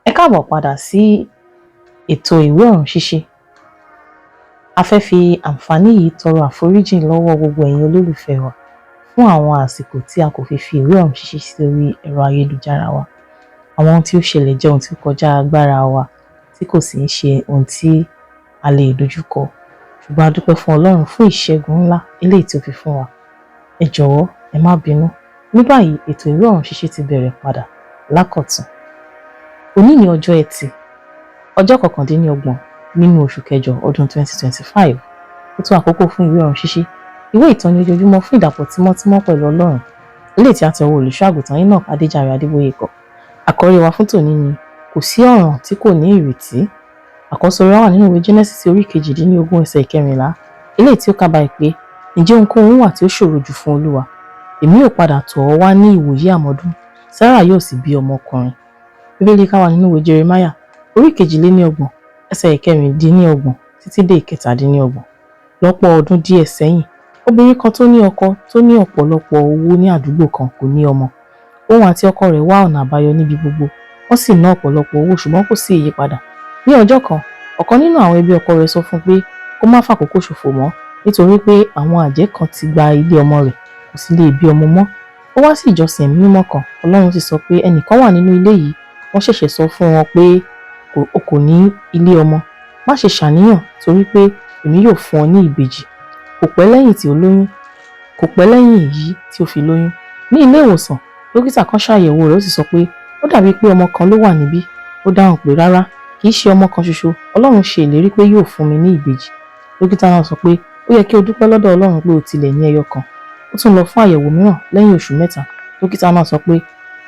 Ẹ káàbọ̀ padà sí ètò ìwé ọ̀run ṣíṣe. A fẹ́ fi àǹfààní yìí tọrọ àforíjì lọ́wọ́ gbogbo ẹ̀yin olólùfẹ́ wa fún àwọn àsìkò tí a kò fi ìwé ọ̀run ṣíṣe sí orí ẹ̀rọ ayélujára wa. Àwọn ohun tí ó ṣẹlẹ̀ jẹ́ ohun tí ó kọjá agbára wa tí kò sì ń ṣe ohun tí a lè dojúkọ. Ṣùgbọ́n a dúpẹ́ fún Ọlọ́run fún ìṣẹ́gun ńlá eléyìí tí ó fi fún wa. Ẹ jọ̀wọ́ ẹ má bínú. Ní báyìí ètò ìwé ọ̀run ṣíṣe ti bẹ̀rẹ̀ padà lákọ̀tun. Òní ni ọjọ́ Ẹtì, ọjọ́ 29 nínú oṣù kẹjọ ọdún 2025. Ó tó àkókò fún ìwé ọ̀run ṣíṣe, ìwé ìtọ́ni ojoojúmọ́ fún ìdàpọ̀ tímọ́tímọ́ pẹ̀lú Ọlọ́run, eléyìí tí a tẹ̀wọ́ olùṣọ́ àgùntàn Enoch Adéjàre Adébóyè kọ. Àkọ́rí wa fún tòní ni kò sí ọ̀ràn tí kò ní ìrètí. Àkọ́sọ rẹ̀ wà nínú ìwé Genesis orí 18 ẹsẹ̀ 14, eléyìí tí ó kábàámọ̀ pé ǹjẹ́ ohunkóhun wà tí ó ṣòro jù fún Olúwa? Èmi yóò padà tọ̀ ọ́ wá ní ìwòyí àmọ́dún, Sárà yóò sì bí ọmọkùnrin. Bíbélì ká wà nínú ìwé Jeremáyà orí 22 ẹsẹ̀ 26 títí dé 27. Lọ́pọ̀ ọdún díẹ̀ sẹ́yìn, obìnrin kan tó ní ọkọ tó ní ọ̀pọ̀lọpọ̀ owó ní àdúgbò kan kò ní ọmọ. Òun àti ọkọ rẹ̀ wá ọ̀nà àbáyọ níbi gbogbo, wọ́n sì ná ọ̀pọ̀lọpọ̀ owó ṣùgbọ́n kò sí ìyípadà. Ní ọjọ́ kan, ọ̀kan nínú àwọn ẹbí ọkọ rẹ̀ sọ fún un pé kó má fàkókò ṣòfò mọ́ nítorí pé àwọn àjẹ́ kan ti gba ilé ọmọ rẹ̀, kò sì lè bí ọmọ mọ́. Ó wá sí ìjọsìn ẹ̀mí mímọ́ kan, Ọlọ́run sì sọ pé ẹnìkan wà nínú ilé yìí, wọ́n ṣẹ̀ṣẹ̀ sọ fún wọn pé o kò ní ilé ọmọ. Má ṣe ṣàníyàn torí pé èmi yóò fún ọ ní ìbejì. Kò pẹ́ lẹ́yìn èyí tí ó fi lóyún. Ní ilé ìwòsàn, dókítà kan ṣàyẹ̀wò rẹ̀ ó sì sọ pé ó dàbí pé ọmọ kan ló wà níbí. Ó dáhùn pé rárá, kì í ṣe ọmọ kan ṣoṣo. Ọlọ́run ṣe ìlérí pé yóò fún mi ní ìbejì. Dókítà náà sọ pé ó yẹ kí o dúpẹ́ lọ́dọ̀ Ọlọ́run pé o tilẹ̀ ní ẹyọ kan. Ó tún lọ fún àyẹ̀wò mìíràn lẹ́yìn oṣù 3. Dókítà náà sọ pé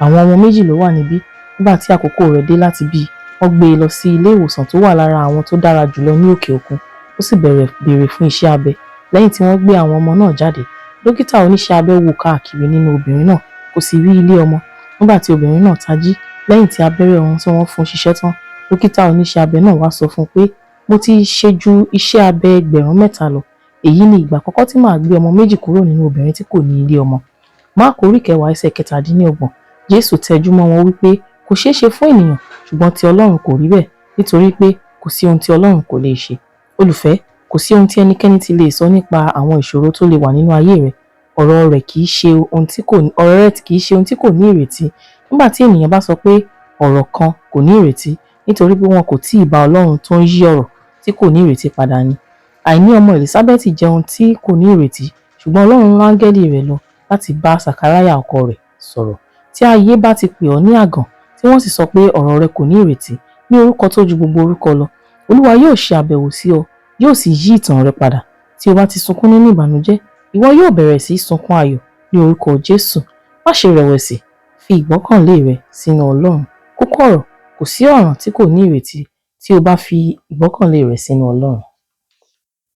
àwọn ọmọ méjì ló wà níbí. Nígbà tí àkókò rẹ̀ dé láti bí, wọ́n gbé e lọ sí ilé ìwòsàn tó wà lára àwọn tó dára jùlọ ní òkè òkun. Ó sì béèrè fún iṣẹ́ abẹ. Lẹ́yìn tí wọ́n gbé àwọn ọmọ náà jáde, dókítà oníṣẹ́ abẹ wò káàkiri nínú obìnrin náà, kò sì rí ilé ọmọ. Nígbà tí obìnrin náà tají lẹ́yìn tí abẹ́rẹ́ ohun tí wọ́n fún ṣiṣẹ́ tán, dókítà oníṣẹ́ abẹ náà wá sọ fún un pé mo ti ṣe ju iṣẹ́ abẹ 1000 lọ. Èyí ni ìgbà àkọ́kọ́ tí màá gbé ọmọ méjì kúrò nínú obìnrin tí kò ní ilé ọmọ. Máàkù orí 10 ẹsẹ̀ 17. Jésù tẹjú mọ́ wọn wípé kò ṣeé ṣe fún ènìyàn, ṣùgbọ́n ti Ọlọ́run kò rí bẹ́ẹ̀, nítorí pé kò sí ohun tí Ọlọ́run kò lè ṣe. Olùfẹ́, kò sí ohun tí ẹnikẹ́ni ti lè sọ nípa àwọn ìṣòro tó lè wà nínú ayé rẹ̀. Ọ̀rọ̀ rẹ̀ kì í ṣe ohun tí kò ní ìrètí. Nígbà tí ènìyàn bá sọ pé ọ̀rọ̀ kan kò ní ìrètí, nítorí pé wọn kò tíì bá Ọlọ́run tó ń yí ọ̀rọ̀ tí kò ní ìrètí padà ni. Àìní ọmọ Elizabeth jẹ́ ohun tí kò ní ìrètí, ṣùgbọ́n Ọlọ́run rán áńgẹ́lì rẹ̀ lọ láti bá Sàkáráyà ọkọ rẹ̀ sọ̀rọ̀. Tí ayé bá ti pè ọ́ ní àgàn, tí wọ́n sì sọ pé ọ̀rọ̀ rẹ kò ní ìrètí, ní orúkọ tó ju gbogbo orúkọ lọ, Olúwa yóò ṣe àbẹ̀wò sí ọ, yóò sì yí ìtàn rẹ padà. Tí o bá ti sunkún nínú ìbànújẹ́, ìwọ yóò bẹ̀rẹ̀ sí sunkún ayọ̀ ní orúkọ Jésù. Má ṣe rẹ̀wẹ̀sì, fi ìgbọ́kànlé rẹ sínú Ọlọ́run. Kókó ọ̀rọ̀: kò sí ọ̀ràn tí kò ní ìrètí tí o bá fi ìgbọ́kànlé rẹ sínú Ọlọ́run.